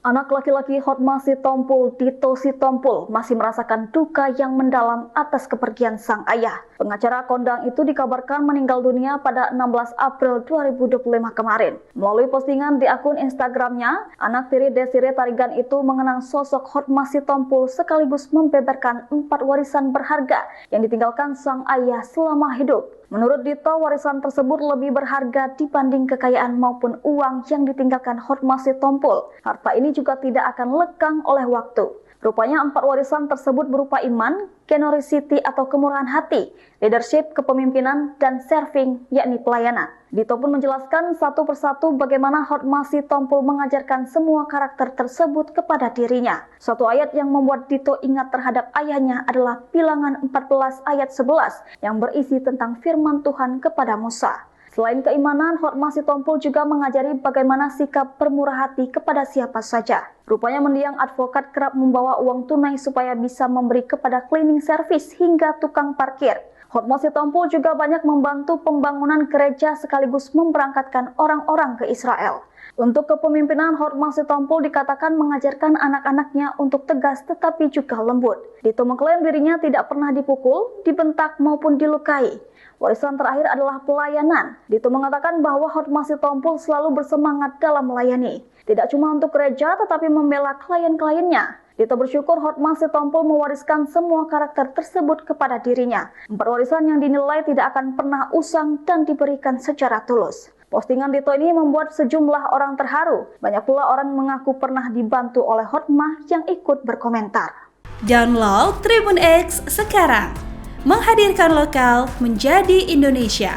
Anak laki-laki Hotma Sitompul, Dito Sitompul, masih merasakan duka yang mendalam atas kepergian sang ayah. Pengacara kondang itu dikabarkan meninggal dunia pada 16 April 2025 kemarin. Melalui postingan di akun Instagramnya, anak tiri Desire Tarigan itu mengenang sosok Hotma Sitompul sekaligus membeberkan 4 warisan berharga yang ditinggalkan sang ayah selama hidup. Menurut Dito, warisan tersebut lebih berharga dibanding kekayaan maupun uang yang ditinggalkan Hotma Sitompul. Harta ini juga tidak akan lekang oleh waktu. Rupanya 4 warisan tersebut berupa iman, generosity atau kemurahan hati, leadership, kepemimpinan, dan serving, yakni pelayanan. Dito pun menjelaskan satu persatu bagaimana Hotma Sitompul mengajarkan semua karakter tersebut kepada dirinya. Suatu ayat yang membuat Dito ingat terhadap ayahnya adalah Bilangan 14 ayat 11 yang berisi tentang firman Tuhan kepada Musa. Selain keimanan, Hotma Sitompul juga mengajari bagaimana sikap bermurah hati kepada siapa saja. Rupanya mendiang advokat kerap membawa uang tunai supaya bisa memberi kepada cleaning service hingga tukang parkir. Hotma Sitompul juga banyak membantu pembangunan gereja sekaligus memberangkatkan orang-orang ke Israel. Untuk kepemimpinan, Hotma Sitompul dikatakan mengajarkan anak-anaknya untuk tegas tetapi juga lembut. Dito mengklaim dirinya tidak pernah dipukul, dibentak maupun dilukai. Warisan terakhir adalah pelayanan. Dito mengatakan bahwa Hotma Sitompul selalu bersemangat dalam melayani. Tidak cuma untuk gereja tetapi membela klien-kliennya. Dito bersyukur Hotma Sitompul mewariskan semua karakter tersebut kepada dirinya. 4 warisan yang dinilai tidak akan pernah usang dan diberikan secara tulus. Postingan Dito ini membuat sejumlah orang terharu. Banyak pula orang mengaku pernah dibantu oleh Hotma yang ikut berkomentar. Download Tribun X sekarang. Menghadirkan lokal menjadi Indonesia.